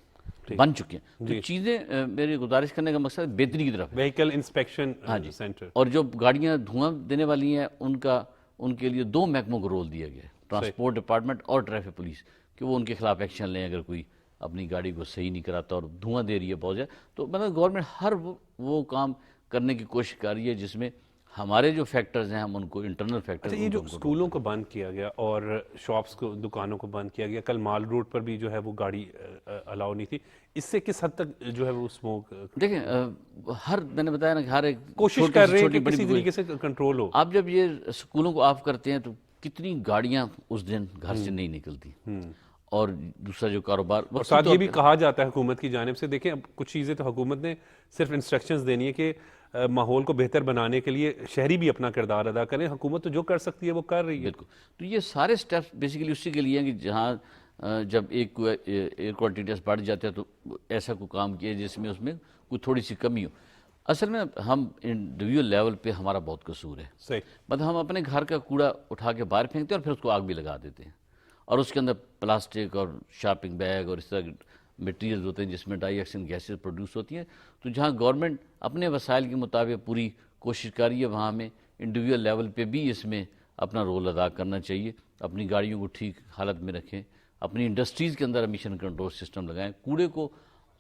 بن چکے ہیں. تو چیزیں میری گزارش کرنے کا مقصد بہتری کی طرف ہے. Vehicle inspection centre. اور جو گاڑیاں دھواں دینے والی ہیں ان کے لیے 2 محکموں کو رول دیا گیا، ٹرانسپورٹ ڈپارٹمنٹ اور ٹریفک پولیس، کہ وہ ان کے خلاف ایکشن لیں اگر کوئی اپنی گاڑی کو صحیح نہیں کراتا اور دھواں دے رہی ہے بہت زیادہ. تو مطلب گورنمنٹ ہر وہ کام کرنے کی کوشش کر رہی ہے جس میں ہمارے جو فیکٹرز ہیں ہم ان کو انٹرنل فیکٹرز. یہ جو اسکولوں کو بند کیا گیا اور شاپس کو، دکانوں کو بند کیا گیا، کل مال روڈ پر بھی جو ہے وہ گاڑی الاؤ نہیں تھی، اس سے کس حد تک جو ہے وہ اسموک؟ دیکھیں میں نے بتایا نا کہ ہر ایک کوشش کر رہے ہیں کہ کسی طریقے سے کنٹرول ہو. آپ جب یہ اسکولوں کو آف کرتے ہیں تو کتنی گاڑیاں اس دن گھر سے نہیں نکلتی، اور دوسرا جو کاروبار. اور ساتھ یہ بھی کہا جاتا ہے حکومت کی جانب سے، دیکھیں اب کچھ چیزیں تو حکومت نے صرف انسٹرکشنز دینی ہے کہ ماحول کو بہتر بنانے کے لیے شہری بھی اپنا کردار ادا کریں. حکومت تو جو کر سکتی ہے وہ کر رہی ہے. بالکل. تو یہ سارے سٹیپس بیسیکلی اسی کے لیے ہیں کہ جہاں جب ایک ایئر کوالٹی ٹیسٹ بڑھ جاتا ہے تو ایسا کوئی کام کیا جس میں اس میں کوئی تھوڑی سی کمی ہو. اصل میں ہم انڈیویجول لیول پہ ہمارا بہت قصور ہے. صحیح. مطلب ہم اپنے گھر کا کوڑا اٹھا کے باہر پھینکتے ہیں اور پھر اس کو آگ بھی لگا دیتے ہیں، اور اس کے اندر پلاسٹک اور شاپنگ بیگ اور اس طرح مٹیریلز ہوتے ہیں جس میں ڈائی آکسائڈ گیسز پروڈیوس ہوتی ہیں. تو جہاں گورنمنٹ اپنے وسائل کے مطابق پوری کوشش کر رہی ہے، وہاں ہمیں انڈیویجول لیول پہ بھی اس میں اپنا رول ادا کرنا چاہیے. اپنی گاڑیوں کو ٹھیک حالت میں رکھیں، اپنی انڈسٹریز کے اندر ایمیشن کنٹرول سسٹم لگائیں، کوڑے کو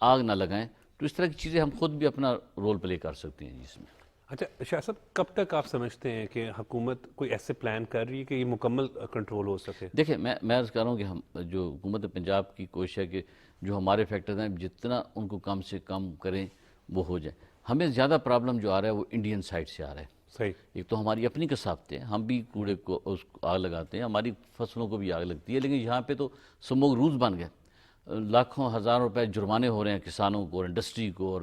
آگ نہ لگائیں. تو اس طرح کی چیزیں ہم خود بھی اپنا رول پلے کر سکتے ہیں جس میں. اچھا شاہ صاحب، کب تک آپ سمجھتے ہیں کہ حکومت کوئی ایسے پلان کر رہی ہے کہ یہ مکمل کنٹرول ہو سکے؟ دیکھیں میں عرض کر رہا ہوں کہ ہم جو حکومت پنجاب کی کوشش ہے کہ جو ہمارے فیکٹرز ہیں جتنا ان کو کم سے کم کریں وہ ہو جائے. ہمیں زیادہ پرابلم جو آ رہا ہے وہ انڈین سائڈ سے آ رہا ہے. صحیح. ایک تو ہماری اپنی کثافتیں، ہم بھی کوڑے کو اس کو آگ لگاتے ہیں، ہماری فصلوں کو بھی آگ لگتی ہے، لیکن یہاں پہ تو سموگ رولز بن گئے، لاکھوں ہزاروں روپے جرمانے ہو رہے ہیں کسانوں کو اور انڈسٹری کو، اور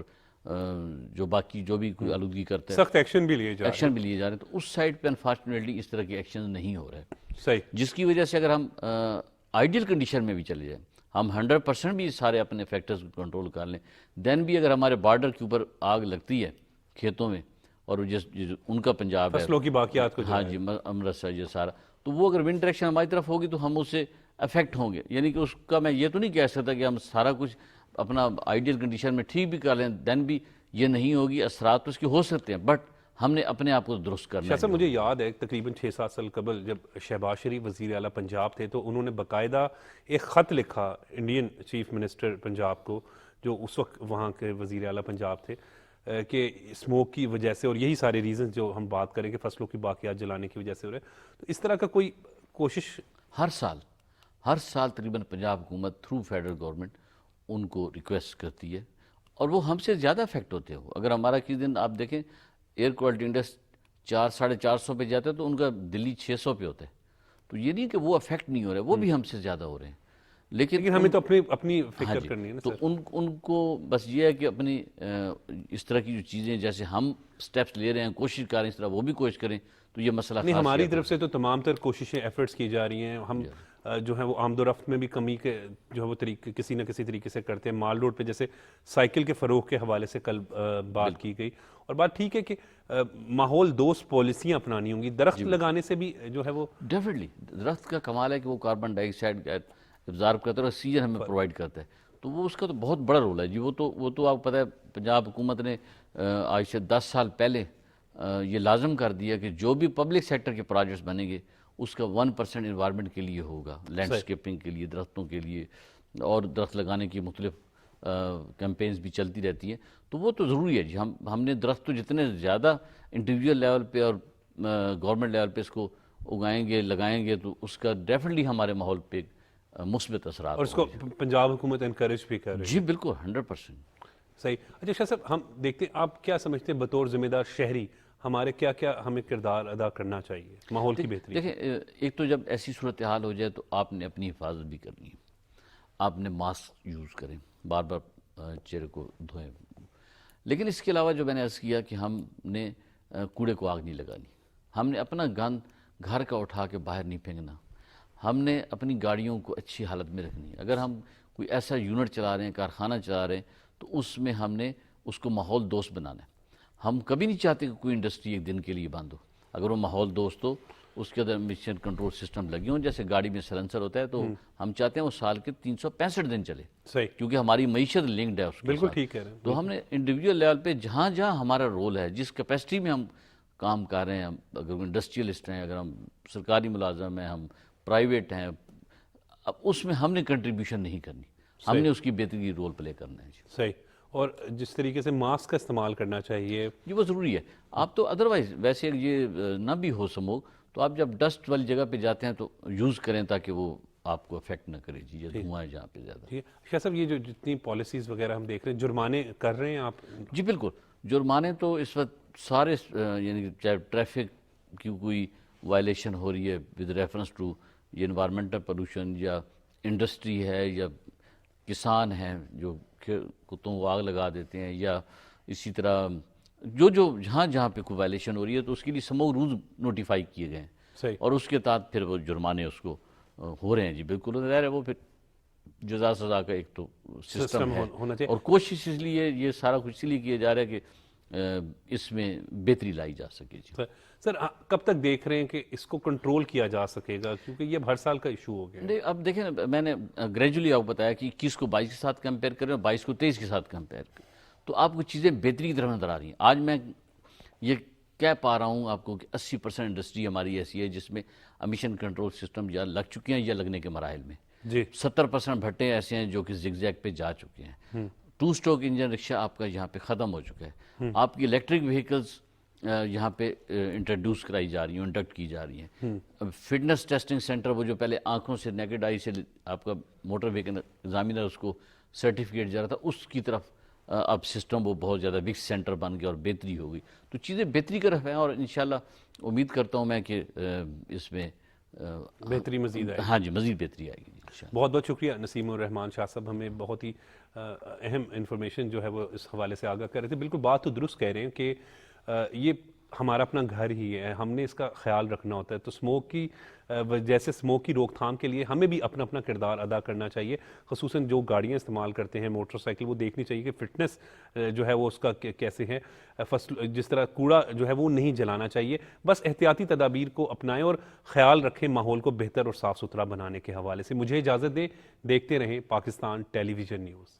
جو باقی جو بھی کوئی آلودگی کرتا ہے سخت ایکشن بھی لیے جا رہے ہیں. تو اس سائڈ پہ انفارچونیٹلی اس طرح کے ایکشن نہیں ہو رہے. صحیح. جس کی وجہ سے اگر ہم آئیڈیل کنڈیشن میں بھی چلے جائیں، ہم 100% بھی سارے اپنے فیکٹرز کو کنٹرول کر لیں، دین بھی اگر ہمارے بارڈر کے اوپر آگ لگتی ہے کھیتوں میں، اور ان کا پنجاب ہے، فصلوں کی باقیات کو، ہاں جی، امرتسر یہ سارا، تو وہ اگر ون ڈائریکشن ہماری طرف ہوگی تو ہم اس سے افیکٹ ہوں گے. یعنی کہ اس کا میں یہ تو نہیں کہہ سکتا کہ ہم سارا کچھ اپنا آئیڈیل کنڈیشن میں ٹھیک بھی کر لیں، دین بھی یہ نہیں ہوگی. اثرات تو اس کے ہو سکتے ہیں، بٹ ہم نے اپنے آپ کو درست کرنا ہے. شاہ صاحب، مجھے یاد ہے تقریباً 6-7 سال قبل جب شہباز شریف وزیر اعلیٰ پنجاب تھے تو انہوں نے باقاعدہ ایک خط لکھا انڈین چیف منسٹر پنجاب کو، جو اس وقت وہاں کے وزیر اعلیٰ پنجاب تھے، کہ اسموک کی وجہ سے اور یہی سارے ریزنز جو ہم بات کریں کہ فصلوں کی باقیات جلانے کی وجہ سے ہو رہے ہیں. تو اس طرح کا کوئی کوشش ہر سال تقریباً پنجاب حکومت تھرو فیڈرل گورنمنٹ ان کو ریکویسٹ کرتی ہے، اور وہ ہم سے زیادہ افیکٹ ہوتے ہو. اگر ہمارا کسی دن آپ دیکھیں ایئر کوالٹی انڈیکس 400-450 پہ جاتا ہے تو ان کا دلی 600 پہ ہوتا ہے. تو یہ نہیں کہ وہ افیکٹ نہیں ہو رہے، وہ بھی ہم سے زیادہ ہو رہے ہیں، لیکن ہمیں تو اپنی فکر کرنی ہے نا. تو ان کو بس یہ ہے کہ اپنی اس طرح کی جو چیزیں جیسے ہم سٹیپس لے رہے ہیں، کوشش کر رہے ہیں، اس طرح وہ بھی کوشش کریں تو یہ مسئلہ نہیں. ہماری طرف سے تو تمام تر کوششیں ایفرٹس کی جا رہی ہیں. ہم جو ہے وہ آمد و رفت میں بھی کمی کے جو ہے وہ طریقے کسی نہ کسی طریقے سے کرتے ہیں. مال روڈ پہ جیسے سائیکل کے فروغ کے حوالے سے کل بات کی گئی، اور بات ٹھیک ہے کہ ماحول دوست پالیسیاں اپنانی ہوں گی. درخت لگانے سے بھی جو ہے وہ ڈیفینیٹلی درخت کا کمال ہے کہ وہ کاربن ڈائی آکسائڈ ابزارب کرتا ہے اور آکسیجن ہمیں پرووائڈ کرتا ہے. تو وہ اس کا تو بہت بڑا رول ہے جی. وہ تو آپ کو پتہ ہے پنجاب حکومت نے آج سے 10 سال پہلے یہ لازم کر دیا کہ جو بھی پبلک سیکٹر کے پروجیکٹس بنیں گے اس کا 1% انوائرمنٹ کے لیے ہوگا، لینڈسکیپنگ کے لیے، درختوں کے لیے، اور درخت لگانے کی مختلف کیمپینز بھی چلتی رہتی ہیں، تو وہ تو ضروری ہے جی. ہم نے درخت تو جتنے زیادہ انڈیویجول لیول پہ اور گورنمنٹ لیول پہ اس کو اگائیں گے، لگائیں گے، تو اس کا ڈیفینیٹلی ہمارے ماحول پہ مثبت اثرات. اور اس کو پنجاب حکومت انکریج بھی کر رہی ہے. جی بالکل 100%. صحیح. اچھا شاہ صاحب، ہم دیکھتے ہیں آپ کیا سمجھتے ہیں بطور ذمہ دار شہری ہمارے کیا کیا ہمیں کردار ادا کرنا چاہیے ماحول کی بہتری؟ دیکھیں، ایک تو جب ایسی صورتحال ہو جائے تو آپ نے اپنی حفاظت بھی کرنی ہے. آپ نے ماسک یوز کریں، بار بار چہرے کو دھوئیں. لیکن اس کے علاوہ جو میں نے عرض کیا کہ ہم نے کوڑے کو آگ نہیں لگانی، ہم نے اپنا گند گھر کا اٹھا کے باہر نہیں پھینکنا، ہم نے اپنی گاڑیوں کو اچھی حالت میں رکھنی ہے. اگر ہم کوئی ایسا یونٹ چلا رہے ہیں، کارخانہ چلا رہے ہیں، تو اس میں ہم نے اس کو ماحول دوست بنانا ہے. ہم کبھی نہیں چاہتے کہ کوئی انڈسٹری ایک دن کے لیے بند ہو. اگر وہ ماحول دوست ہو، اس کے اندر ایمیشن کنٹرول سسٹم لگے ہوں، جیسے گاڑی میں سلنسر ہوتا ہے، تو ہم چاہتے ہیں وہ سال کے 365 دن چلے. صحیح. کیونکہ ہماری معیشت لنکڈ ہے اس کے بالکل ساتھ. ٹھیک ہے. تو ہم نے انڈیویجول لیول پہ جہاں جہاں ہمارا رول ہے، جس کیپیسٹی میں ہم کام کر رہے ہیں، اگر انڈسٹریلسٹ ہیں، اگر ہم سرکاری ملازم ہیں، ہم پرائیویٹ ہیں، اب اس میں ہم نے کنٹریبیوشن نہیں کرنی، ہم نے اس کی بہتری رول پلے کرنا ہے. صحیح. اور جس طریقے سے ماسک کا استعمال کرنا چاہیے یہ وہ ضروری ہے. آپ تو ادروائز ویسے یہ نہ بھی ہو سموگ، تو آپ جب ڈسٹ والی جگہ پہ جاتے ہیں تو یوز کریں تاکہ وہ آپ کو افیکٹ نہ کرے جی، یا دھواں ہے جہاں پہ زیادہ. ٹھیک ہے شاہ صاحب، یہ جو جتنی پالیسیز وغیرہ ہم دیکھ رہے ہیں، جرمانے کر رہے ہیں آپ؟ جی بالکل. جرمانے تو اس وقت سارے، یعنی چاہے ٹریفک کی کوئی وائلیشن ہو رہی ہے ود ریفرنس ٹو یہ انوائرمنٹل پولوشن، یا انڈسٹری ہے، یا کسان ہیں جو کتوں کو آگ لگا دیتے ہیں، یا اسی طرح جو جہاں جہاں پہ کوئی وائلیشن ہو رہی ہے، تو اس کے لیے سموگ رولز نوٹیفائی کیے گئے ہیں. صحیح. اور اس کے تحت پھر وہ جرمانے اس کو ہو رہے ہیں. جی بالکل ظاہر ہے، وہ پھر جزا سزا کا ایک تو سسٹم ہے، ہونا چاہیے. اور کوشش اس لیے یہ سارا کچھ اس لیے کیا جا رہا ہے کہ اس میں بہتری لائی جا سکے. جی سر، کب تک دیکھ رہے ہیں کہ اس کو کنٹرول کیا جا سکے گا، کیونکہ یہ ہر سال کا ایشو ہو گیا ہے؟ اب دیکھیں، میں نے گریجولی آپ کو بتایا کہ 21 کو 22 کے ساتھ کمپیئر کریں اور 22 کو 23 کے ساتھ کمپیئر کریں، تو آپ کو چیزیں بہتری کی طرف نظر آ رہی ہیں. آج میں یہ کہہ پا رہا ہوں آپ کو کہ 80% انڈسٹری ہماری ایسی ہے جس میں امیشن کنٹرول سسٹم یا لگ چکے ہیں یا لگنے کے مراحل میں. جی. 70% بھٹے ایسے ہیں جو کہ زگ زیگ پہ جا چکے ہیں. 2 اسٹروک انجن رکشہ آپ کا یہاں پہ ختم ہو چکا ہے. آپ کی الیکٹرک وہیکلز یہاں پہ انٹروڈیوس کرائی جا رہی ہیں، انڈکٹ کی جا رہی ہیں. فٹنس ٹیسٹنگ سینٹر، وہ جو پہلے آنکھوں سے نیکڈ آئی سے آپ کا موٹر وہیکل ایگزامینر اس کو سرٹیفکیٹ جا رہا تھا، اس کی طرف اب سسٹم وہ بہت زیادہ بگ سینٹر بن گیا اور بہتری ہو گئی. تو چیزیں بہتری کی طرف ہیں، اور انشاءاللہ امید کرتا ہوں میں کہ اس میں بہتری مزید آئے گی. ہاں جی، مزید بہتری آئے گی. بہت بہت شکریہ نسیم الرحمان شاہ صاحب، ہمیں بہت ہی اہم انفارمیشن جو ہے وہ اس حوالے سے آگاہ کر رہے تھے. بالکل بات تو درست کہہ رہے ہیں کہ یہ ہمارا اپنا گھر ہی ہے، ہم نے اس کا خیال رکھنا ہوتا ہے. تو اسموک کی جیسے اسموک کی روک تھام کے لیے ہمیں بھی اپنا اپنا کردار ادا کرنا چاہیے. خصوصاً جو گاڑیاں استعمال کرتے ہیں، موٹر سائیکل، وہ دیکھنی چاہیے کہ فٹنس جو ہے وہ اس کا کیسے ہے. جس طرح کوڑا جو ہے وہ نہیں جلانا چاہیے. بس احتیاطی تدابیر کو اپنائیں اور خیال رکھیں ماحول کو بہتر اور صاف ستھرا بنانے کے حوالے سے. مجھے اجازت دیں، دیکھتے رہیں پاکستان ٹیلی ویژن نیوز.